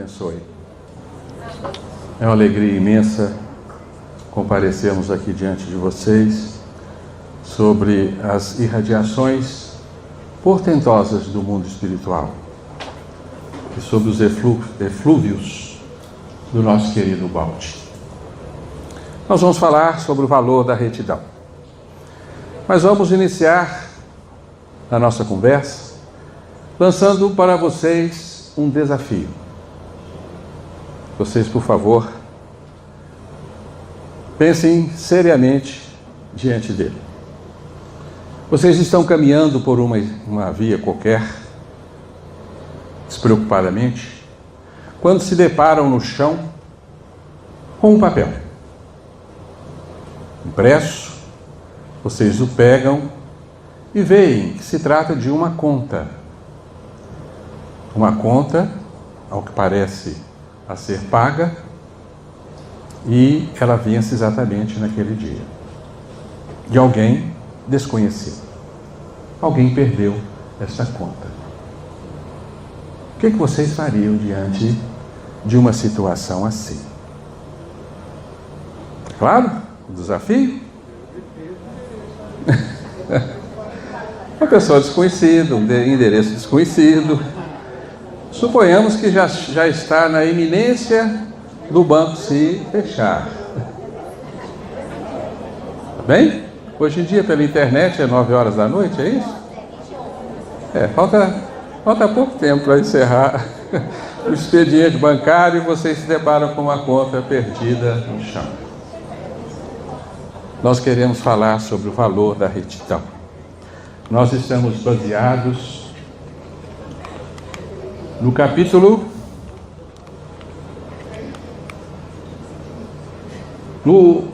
abençoe. É uma alegria imensa comparecermos aqui diante de vocês sobre as irradiações portentosas do mundo espiritual e sobre os eflúvios do nosso querido Ubaldi. Nós vamos falar sobre o valor da retidão. Mas vamos iniciar a nossa conversa lançando para vocês um desafio. Vocês, por favor, pensem seriamente diante dele. Vocês estão caminhando por uma via qualquer, despreocupadamente, quando se deparam no chão com um papel impresso. Vocês o pegam e veem que se trata de uma conta. Uma conta, ao que parece, a ser paga, e ela vence exatamente naquele dia. De alguém desconhecido. Alguém perdeu essa conta. O que vocês fariam diante de uma situação assim? Claro, o desafio. Uma pessoa desconhecida, um endereço desconhecido. Suponhamos que já está na iminência do banco se fechar. Tá bem? Hoje em dia, pela internet, é 9 horas da noite, é isso? Falta pouco tempo para encerrar o expediente bancário e vocês se deparam com uma conta perdida no chão. Nós queremos falar sobre o valor da retidão. Nós estamos baseados no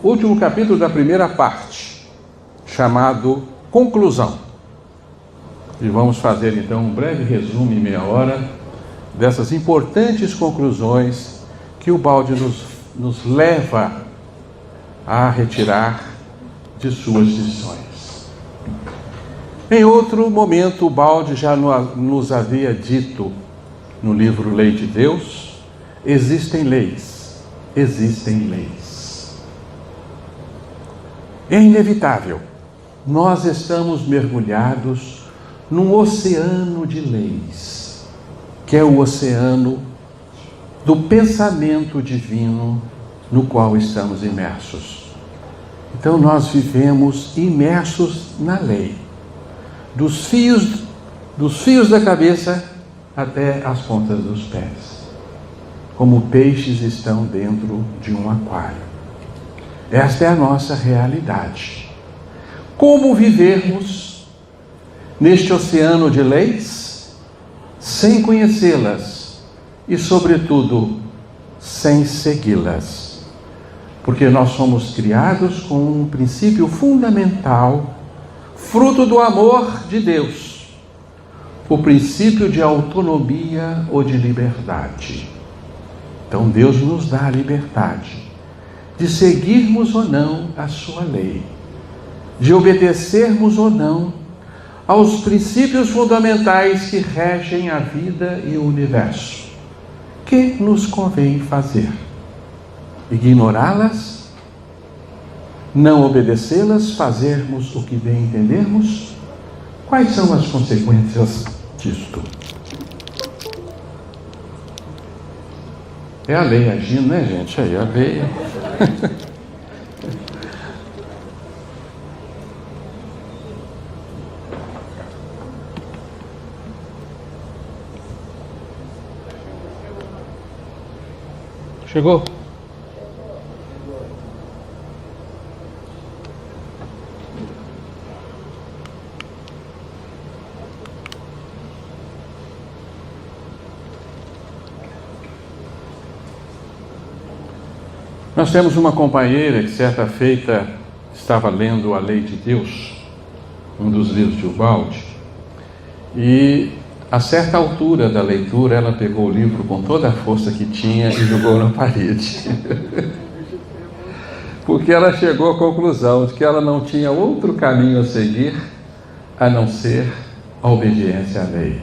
último capítulo da primeira parte, chamado Conclusão. E vamos fazer então um breve resumo em meia hora dessas importantes conclusões que o Ubaldi nos leva a retirar de suas lições. Em outro momento, o Ubaldi já nos havia dito no livro Lei de Deus: existem leis. É inevitável. Nós estamos mergulhados num oceano de leis, que é o oceano do pensamento divino no qual estamos imersos. Então nós vivemos imersos na lei, dos fios da cabeça até as pontas dos pés, como peixes estão dentro de um aquário. Esta é a nossa realidade. Como vivermos neste oceano de leis sem conhecê-las e, sobretudo, sem segui-las? Porque nós somos criados com um princípio fundamental, fruto do amor de Deus, o princípio de autonomia ou de liberdade. Então Deus nos dá a liberdade de seguirmos ou não a sua lei, de obedecermos ou não aos princípios fundamentais que regem a vida e o universo. Que nos convém fazer? Ignorá-las? Não obedecê-las? Fazermos o que bem entendermos? Quais são as consequências disto? É a lei agindo, né, gente? Aí, a lei. Chegou? Nós temos uma companheira que certa feita estava lendo a Lei de Deus, um dos livros de Ubaldi, e a certa altura da leitura ela pegou o livro com toda a força que tinha e jogou na parede. Porque ela chegou à conclusão de que ela não tinha outro caminho a seguir a não ser a obediência à lei,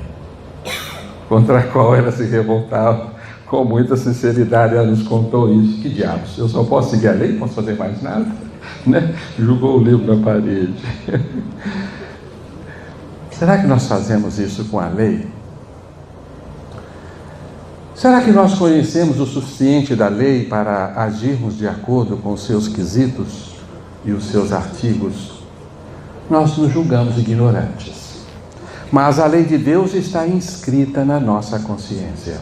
contra a qual ela se revoltava com muita sinceridade, ela nos contou isso. Que diabos, eu só posso seguir a lei, não posso fazer mais nada? Né? Jogou o livro na parede. Será que nós fazemos isso com a lei? Será que nós conhecemos o suficiente da lei para agirmos de acordo com os seus quesitos e os seus artigos? Nós nos julgamos ignorantes. Mas a lei de Deus está inscrita na nossa consciência.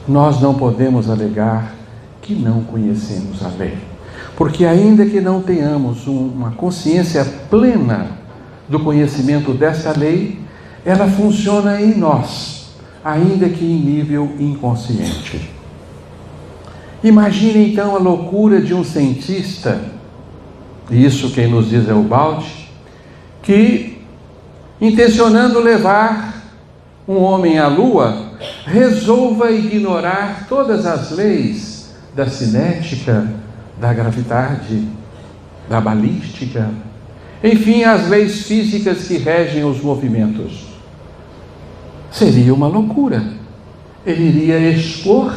Nós não podemos alegar que não conhecemos a lei. Porque ainda que não tenhamos uma consciência plena do conhecimento dessa lei, ela funciona em nós, ainda que em nível inconsciente. Imagine então a loucura de um cientista, e isso quem nos diz é o Balde, que, intencionando levar um homem à Lua, resolva ignorar todas as leis da cinética, da gravidade, da balística, enfim, as leis físicas que regem os movimentos. Seria uma loucura. Ele iria expor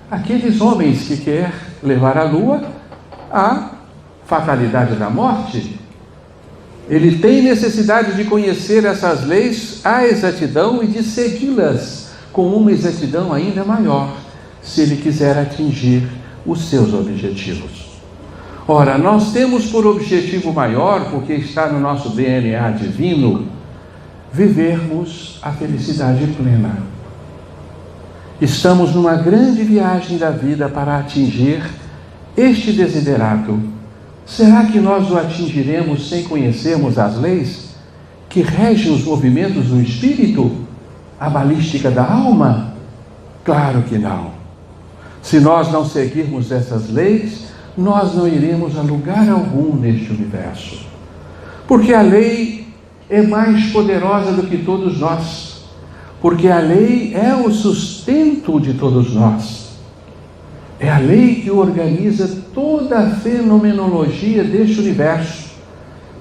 aqueles homens que quer levar à Lua à fatalidade da morte. Ele tem necessidade de conhecer essas leis à exatidão e de segui-las com uma exatidão ainda maior, se ele quiser atingir os seus objetivos. Ora, nós temos por objetivo maior, porque está no nosso DNA divino, vivermos a felicidade plena. Estamos numa grande viagem da vida para atingir este desiderato. Será que nós o atingiremos sem conhecermos as leis que regem os movimentos do espírito? A balística da alma? Claro que não. Se nós não seguirmos essas leis, nós não iremos a lugar algum neste universo. Porque a lei é mais poderosa do que todos nós. Porque a lei é o sustento de todos nós. É a lei que organiza toda a fenomenologia deste universo,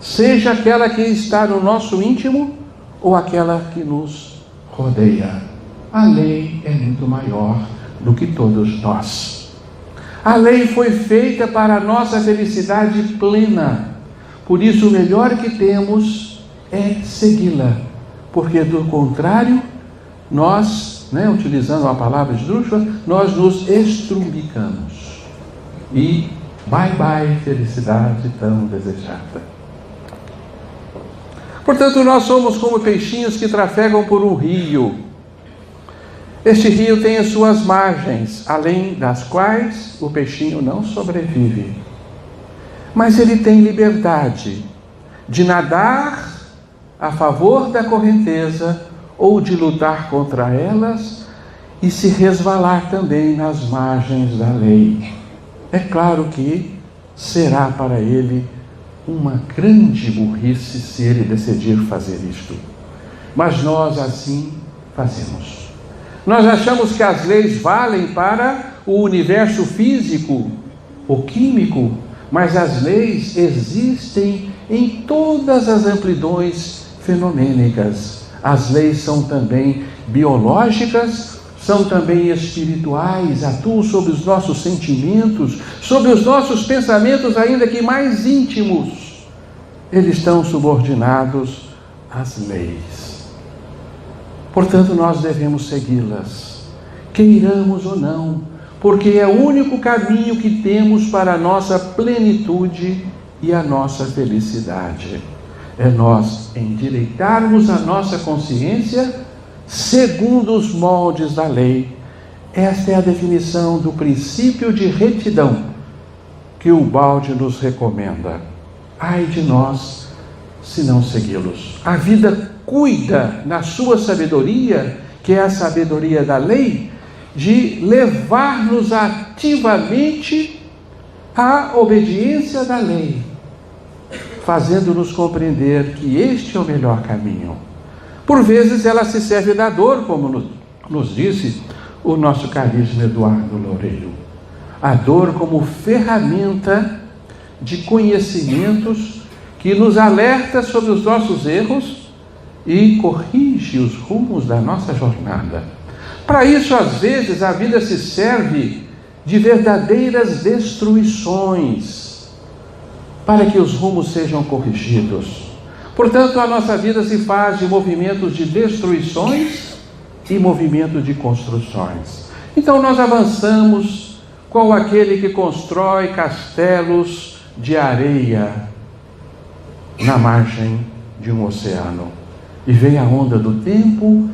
seja aquela que está no nosso íntimo ou aquela que nos rodeia. A lei é muito maior do que todos nós. A lei foi feita para a nossa felicidade plena. Por isso, o melhor que temos é segui-la. Porque, do contrário, nós, utilizando a palavra esdrúxula, nós nos estrumbicamos. E bye bye, felicidade tão desejada. Portanto, nós somos como peixinhos que trafegam por um rio. Este rio tem as suas margens, além das quais o peixinho não sobrevive. Mas ele tem liberdade de nadar a favor da correnteza ou de lutar contra elas e se resvalar também nas margens da lei. É claro que será para ele uma grande burrice se ele decidir fazer isto. Mas nós assim fazemos. Nós achamos que as leis valem para o universo físico ou químico, mas as leis existem em todas as amplidões fenomênicas. As leis são também biológicas, são também espirituais, atuam sobre os nossos sentimentos, sobre os nossos pensamentos, ainda que mais íntimos. Eles estão subordinados às leis. Portanto, nós devemos segui-las, queiramos ou não, porque é o único caminho que temos para a nossa plenitude e a nossa felicidade. É nós endireitarmos a nossa consciência segundo os moldes da lei. Esta é a definição do princípio de retidão que o Balde nos recomenda. Ai de nós se não segui-los. A vida cuida, na sua sabedoria, que é a sabedoria da lei, de levar-nos ativamente à obediência da lei, fazendo-nos compreender que este é o melhor caminho. Por vezes ela se serve da dor, como nos disse o nosso caríssimo Eduardo Loureiro. A dor como ferramenta de conhecimentos que nos alerta sobre os nossos erros e corrige os rumos da nossa jornada. Para isso, às vezes, a vida se serve de verdadeiras destruições, para que os rumos sejam corrigidos. Portanto, a nossa vida se faz de movimentos de destruições e movimentos de construções. Então nós avançamos como aquele que constrói castelos de areia na margem de um oceano. E vem a onda do tempo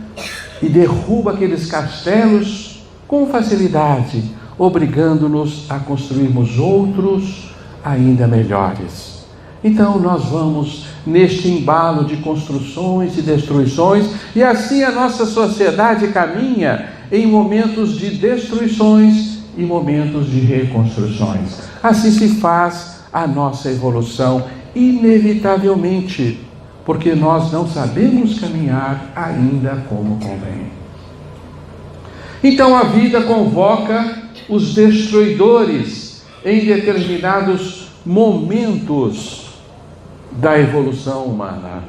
e derruba aqueles castelos com facilidade, obrigando-nos a construirmos outros ainda melhores. Então nós vamos neste embalo de construções e destruições, e assim a nossa sociedade caminha em momentos de destruições e momentos de reconstruções. Assim se faz a nossa evolução, inevitavelmente, porque nós não sabemos caminhar ainda como convém. Então a vida convoca os destruidores em determinados momentos da evolução humana.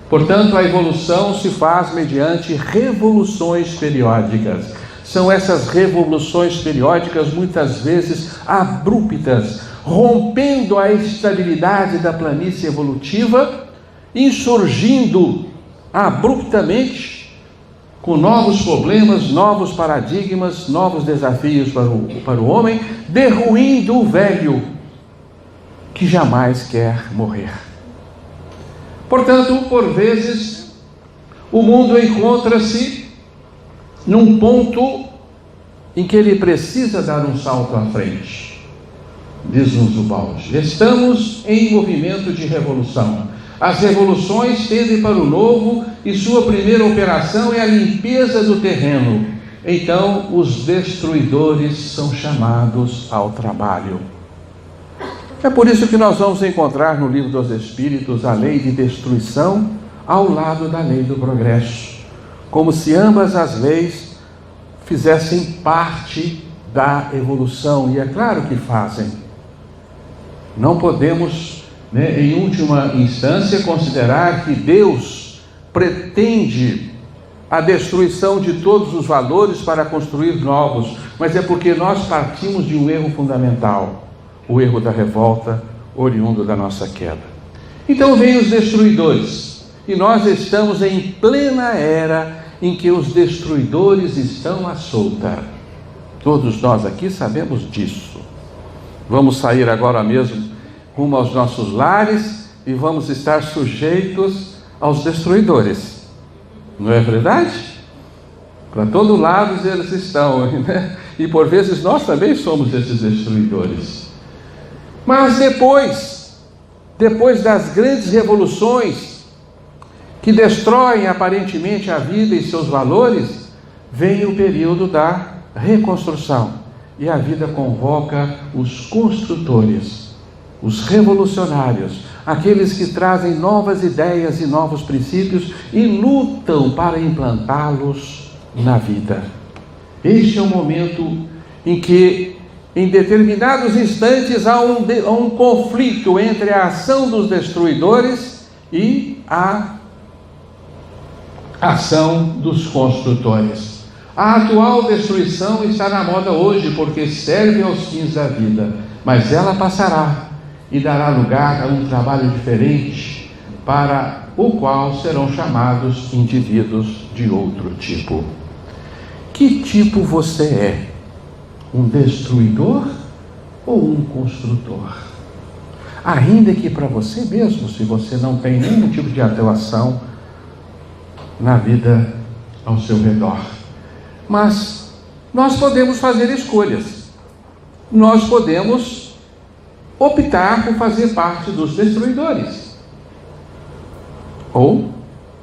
Portanto, a evolução se faz mediante revoluções periódicas. São essas revoluções periódicas, muitas vezes abruptas, rompendo a estabilidade da planície evolutiva, insurgindo abruptamente com novos problemas, novos paradigmas, novos desafios para o homem, derruindo o velho, que jamais quer morrer. Portanto, por vezes, o mundo encontra-se num ponto em que ele precisa dar um salto à frente. Diz-nos o Balde: estamos em movimento de revolução. As revoluções tendem para o novo e sua primeira operação é a limpeza do terreno. Então, os destruidores são chamados ao trabalho. É por isso que nós vamos encontrar no Livro dos Espíritos a lei de destruição ao lado da lei do progresso, como se ambas as leis fizessem parte da evolução, e é claro que fazem. Não podemos, em última instância, considerar que Deus pretende a destruição de todos os valores para construir novos, mas é porque nós partimos de um erro fundamental, o erro da revolta, oriundo da nossa queda. Então vêm os destruidores, e nós estamos em plena era em que os destruidores estão à solta. Todos nós aqui sabemos disso. Vamos sair agora mesmo rumo aos nossos lares e vamos estar sujeitos aos destruidores. Não é verdade? Para todo lado eles estão, né? E por vezes nós também somos esses destruidores. Mas depois das grandes revoluções que destroem aparentemente a vida e seus valores, vem o período da reconstrução. E a vida convoca os construtores, os revolucionários, aqueles que trazem novas ideias e novos princípios e lutam para implantá-los na vida. Este é o momento em que, em determinados instantes, há um conflito entre a ação dos destruidores e a ação dos construtores. A atual destruição está na moda hoje porque serve aos fins da vida, mas ela passará e dará lugar a um trabalho diferente, para o qual serão chamados indivíduos de outro tipo. Que tipo você é? Um destruidor ou um construtor? Ainda que para você mesmo, se você não tem nenhum tipo de atuação na vida ao seu redor. Mas nós podemos fazer escolhas. Nós podemos optar por fazer parte dos destruidores ou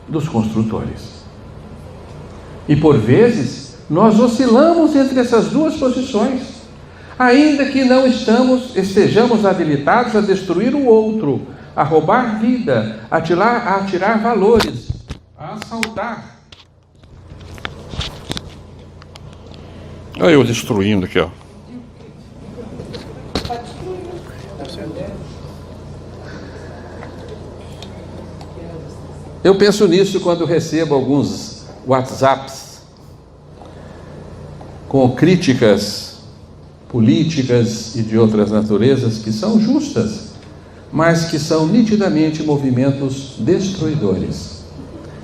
dos construtores. E por vezes nós oscilamos entre essas duas posições, ainda que não estejamos habilitados a destruir o outro, a roubar vida, a tirar valores, a assaltar. Olha eu destruindo aqui, ó. Eu penso nisso quando recebo alguns WhatsApps com críticas políticas e de outras naturezas que são justas, mas que são nitidamente movimentos destruidores,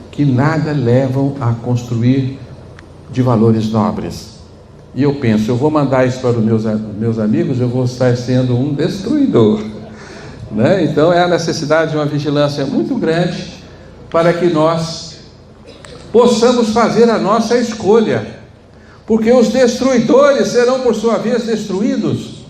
que nada levam a construir de valores nobres. E eu penso, eu vou mandar isso para os meus amigos, eu vou estar sendo um destruidor, né? Então é a necessidade de uma vigilância muito grande para que nós possamos fazer a nossa escolha, porque os destruidores serão por sua vez destruídos.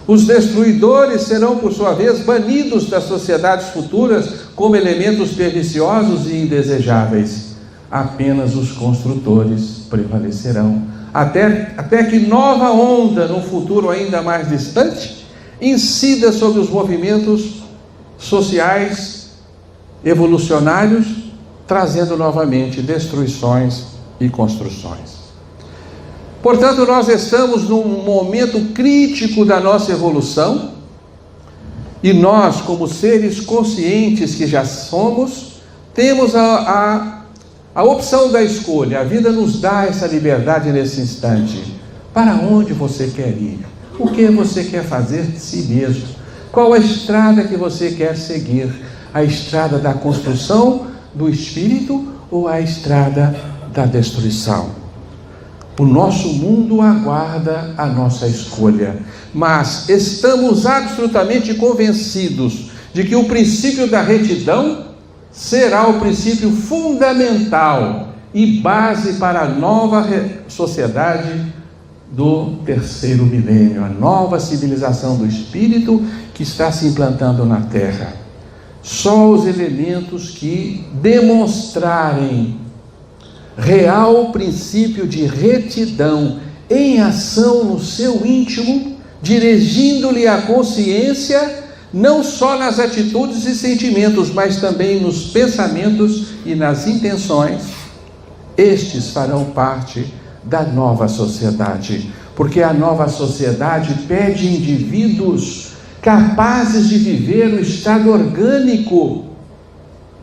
Os destruidores serão, por sua vez, banidos das sociedades futuras como elementos perniciosos e indesejáveis. Apenas os construtores prevalecerão, até que nova onda, no futuro ainda mais distante, incida sobre os movimentos sociais evolucionários, trazendo novamente destruições e construções. Portanto, nós estamos num momento crítico da nossa evolução, e nós, como seres conscientes que já somos, temos a opção da escolha. A vida nos dá essa liberdade nesse instante. Para onde você quer ir? O que você quer fazer de si mesmo? Qual a estrada que você quer seguir? A estrada da construção do espírito ou a estrada da destruição? O nosso mundo aguarda a nossa escolha, mas estamos absolutamente convencidos de que o princípio da retidão será o princípio fundamental e base para a nova sociedade do terceiro milênio, a nova civilização do espírito que está se implantando na Terra. Só os elementos que demonstrarem real princípio de retidão em ação no seu íntimo, dirigindo-lhe a consciência, não só nas atitudes e sentimentos, mas também nos pensamentos e nas intenções, estes farão parte da nova sociedade, porque a nova sociedade pede indivíduos capazes de viver o estado orgânico,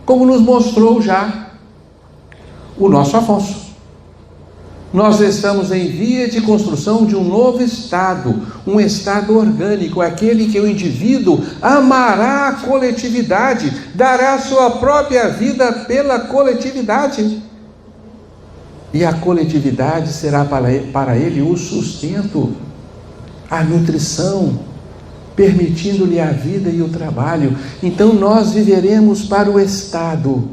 como nos mostrou já o nosso Afonso. Nós estamos em via de construção de um novo estado, um estado orgânico, aquele que o indivíduo amará a coletividade, dará sua própria vida pela coletividade, e a coletividade será para ele o sustento, a nutrição, permitindo-lhe a vida e o trabalho. Então nós viveremos para o estado,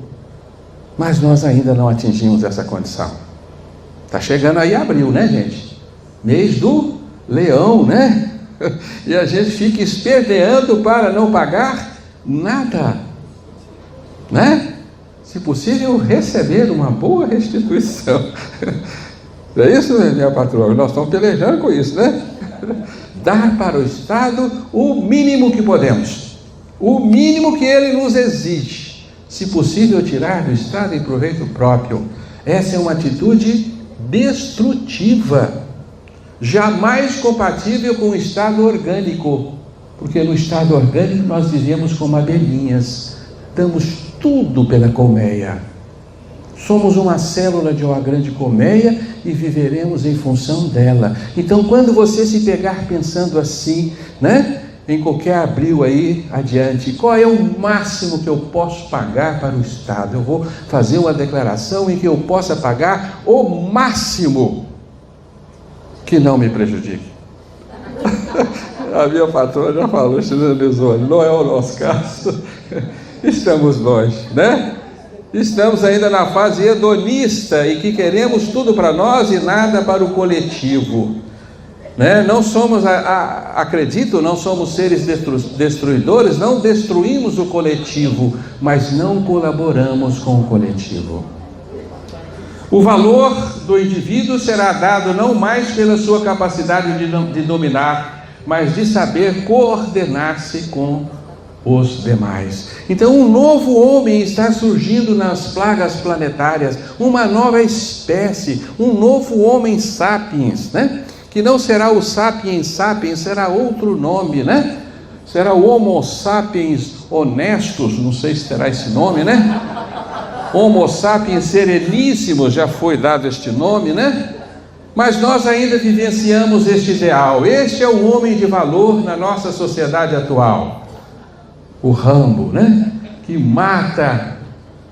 mas nós ainda não atingimos essa condição. Está chegando aí abril, né, gente? Mês do leão, né? E a gente fica esperneando para não pagar nada, né? Se possível, receber uma boa restituição. É isso, minha patroa? Nós estamos pelejando com isso, né? Dar para o Estado o mínimo que podemos, o mínimo que ele nos exige. Se possível, tirar do Estado em proveito próprio. Essa é uma atitude destrutiva, jamais compatível com o estado orgânico, porque no estado orgânico nós vivemos como abelhinhas, damos tudo pela colmeia, somos uma célula de uma grande colmeia e viveremos em função dela. Então, quando você se pegar pensando assim, né, em qualquer abril aí adiante, qual é o máximo que eu posso pagar para o Estado? Eu vou fazer uma declaração em que eu possa pagar o máximo que não me prejudique. A minha patroa já falou, não é o nosso caso. Estamos longe, né? Estamos ainda na fase hedonista e que queremos tudo para nós e nada para o coletivo. Né? Não somos, acredito, não somos seres destruidores, não destruímos o coletivo, mas não colaboramos com o coletivo. O valor do indivíduo será dado não mais pela sua capacidade de dominar, mas de saber coordenar-se com os demais. Então, um novo homem está surgindo nas plagas planetárias, uma nova espécie, um novo homem sapiens, né? Que não será o sapiens sapiens, será outro nome, né? Será o homo sapiens honestos, não sei se terá esse nome, né? Homo sapiens sereníssimos, já foi dado este nome, né? Mas nós ainda vivenciamos este ideal. Este é o homem de valor na nossa sociedade atual. O Rambo, né? Que mata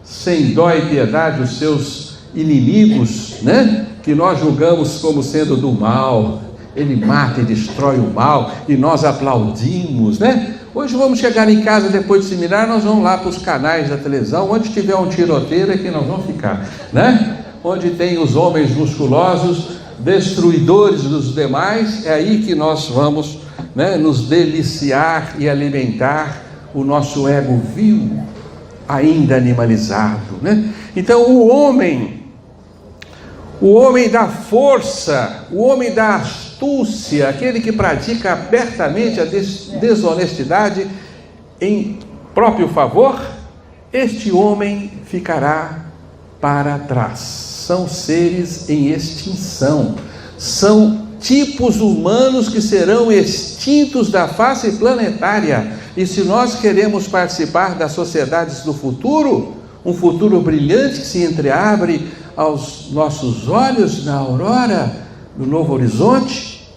sem dó e piedade os seus inimigos, né? Que nós julgamos como sendo do mal. Ele mata e destrói o mal e nós aplaudimos, né? Hoje vamos chegar em casa depois de seminário, nós vamos lá para os canais da televisão, onde tiver um tiroteiro é que nós vamos ficar, né? Onde tem os homens musculosos, destruidores dos demais, é aí que nós vamos, né, nos deliciar e alimentar o nosso ego vil, ainda animalizado, né? Então o homem da força, o homem da astúcia, aquele que pratica abertamente a desonestidade em próprio favor, este homem ficará para trás. São seres em extinção, são tipos humanos que serão extintos da face planetária. E se nós queremos participar das sociedades do futuro, um futuro brilhante que se entreabre aos nossos olhos na aurora do novo horizonte,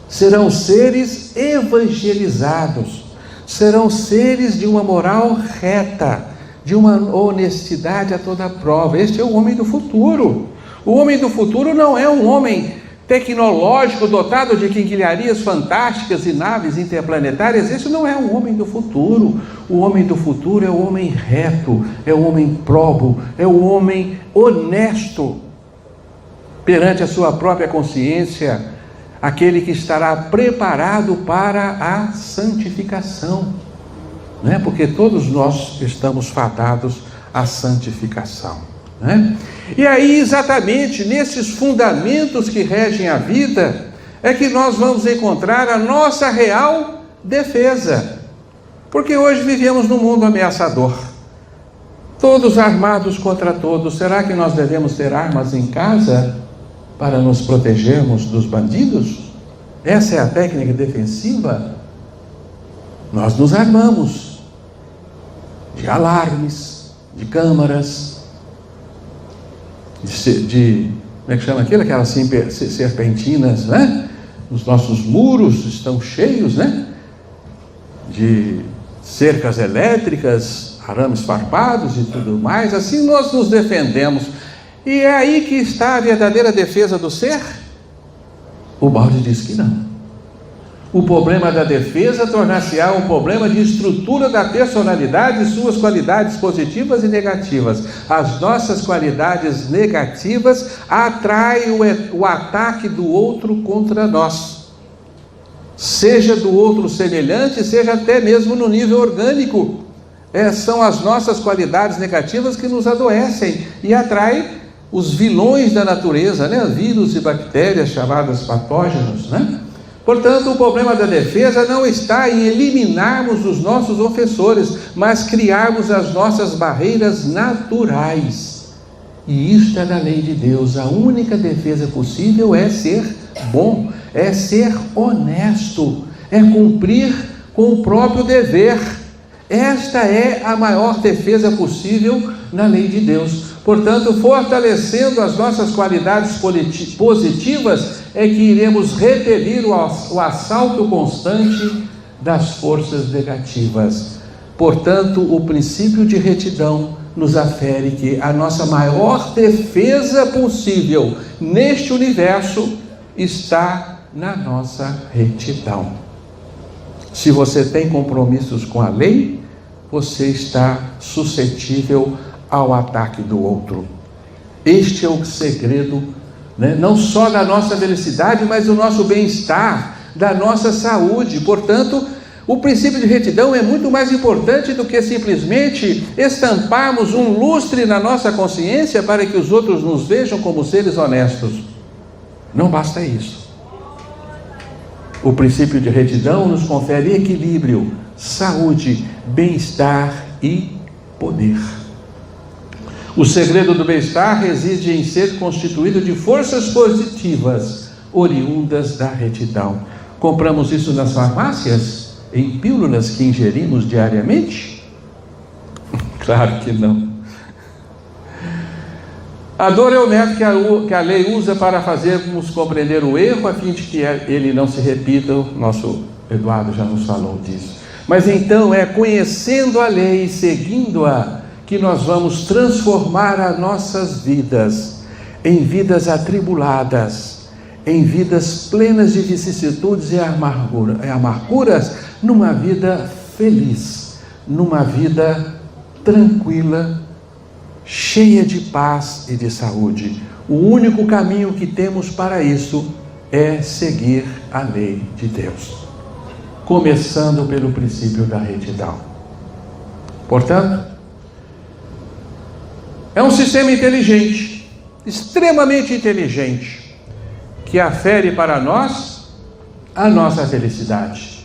serão seres evangelizados, serão seres de uma moral reta, de uma honestidade a toda prova. Este é o homem do futuro. O homem do futuro não é um homem tecnológico dotado de quinquilharias fantásticas e naves interplanetárias. Esse não é o homem do futuro. O homem do futuro é o homem reto, é o homem probo, é o homem honesto perante a sua própria consciência, aquele que estará preparado para a santificação, né? Porque todos nós estamos fadados à santificação, né? E aí, exatamente nesses fundamentos que regem a vida, é que nós vamos encontrar a nossa real defesa. Porque hoje vivemos num mundo ameaçador, todos armados contra todos. Será que nós devemos ter armas em casa para nos protegermos dos bandidos? Essa é a técnica defensiva? Nós nos armamos de alarmes, de câmaras, de como é que chama aquilo? Aquelas serpentinas, né? Os nossos muros estão cheios, né? De cercas elétricas, arames farpados e tudo mais. Assim nós nos defendemos. E é aí que está a verdadeira defesa do ser? O balde diz que não. O problema da defesa tornar-se-á um problema de estrutura da personalidade e suas qualidades positivas e negativas. As nossas qualidades negativas atraem o ataque do outro contra nós. Seja do outro semelhante, seja até mesmo no nível orgânico. São as nossas qualidades negativas que nos adoecem e atraem os vilões da natureza, né? Vírus e bactérias chamadas patógenos, né? Portanto, o problema da defesa não está em eliminarmos os nossos ofensores, mas criarmos as nossas barreiras naturais. E isto é da lei de Deus. A única defesa possível é ser bom, é ser honesto, é cumprir com o próprio dever. Esta é a maior defesa possível na lei de Deus. Portanto, fortalecendo as nossas qualidades positivas, é que iremos repelir o assalto constante das forças negativas. Portanto, o princípio de retidão nos afere que a nossa maior defesa possível neste universo está na nossa retidão. Se você tem compromissos com a lei, você está suscetível ao ataque do outro. Este é o segredo, né? Não só da nossa felicidade, mas do nosso bem-estar, da nossa saúde. Portanto, o princípio de retidão é muito mais importante do que simplesmente estamparmos um lustre na nossa consciência para que os outros nos vejam como seres honestos. Não basta isso. O princípio de retidão nos confere equilíbrio, saúde, bem-estar e poder. O segredo do bem-estar reside em ser constituído de forças positivas, oriundas da retidão. Compramos isso nas farmácias, em pílulas que ingerimos diariamente? Claro que não. A dor é o método que a lei usa para fazermos compreender o erro, a fim de que ele não se repita. O nosso Eduardo já nos falou disso. Mas então é conhecendo a lei e seguindo-a que nós vamos transformar as nossas vidas em vidas atribuladas, em vidas plenas de vicissitudes e amarguras, numa vida feliz, numa vida tranquila, cheia de paz e de saúde. O único caminho que temos para isso é seguir a lei de Deus, começando pelo princípio da retidão. Portanto, é um sistema inteligente, extremamente inteligente, que afere para nós a nossa felicidade.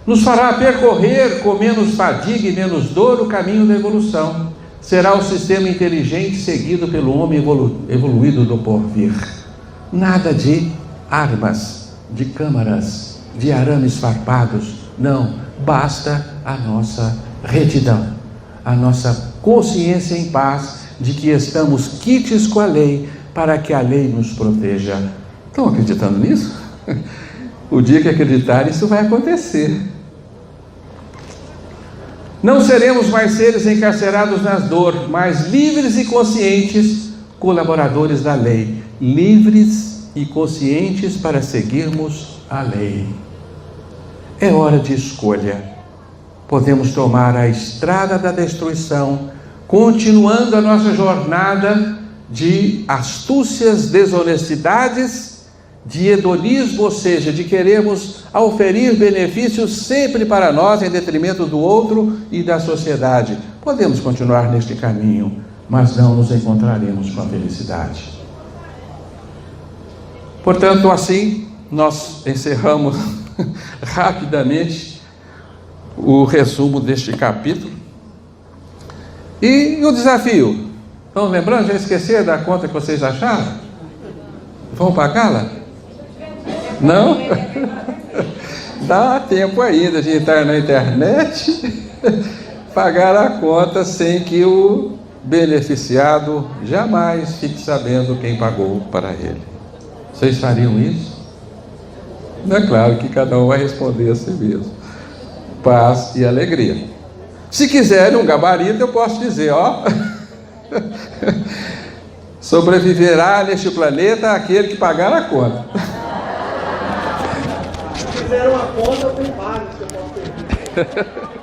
Nos fará percorrer com menos fadiga e menos dor o caminho da evolução. Será o sistema inteligente seguido pelo homem evoluído do porvir. Nada de armas, de câmaras, de arames farpados. Não, basta a nossa retidão, a nossa consciência em paz de que estamos quites com a lei para que a lei nos proteja. Estão acreditando nisso? O dia que acreditarem, isso vai acontecer. Não seremos mais seres encarcerados nas dores, mas livres e conscientes colaboradores da lei, livres e conscientes para seguirmos a lei. É hora de escolha. Podemos tomar a estrada da destruição, continuando a nossa jornada de astúcias, desonestidades, de hedonismo, ou seja, de querermos oferir benefícios sempre para nós, em detrimento do outro e da sociedade. Podemos continuar neste caminho, mas não nos encontraremos com a felicidade. Portanto, assim, nós encerramos rapidamente o resumo deste capítulo. E o desafio? Estão lembrando? Já esqueceram da conta que vocês acharam? Vão pagá-la? Não? Dá tempo ainda de entrar na internet, pagar a conta sem que o beneficiado jamais fique sabendo quem pagou para ele. Vocês fariam isso? É claro que cada um vai responder a si mesmo. Paz e alegria. Se quiserem um gabarito, eu posso dizer, ó, sobreviverá neste planeta aquele que pagar a conta. Se fizeram uma conta, tem vários que eu posso ter.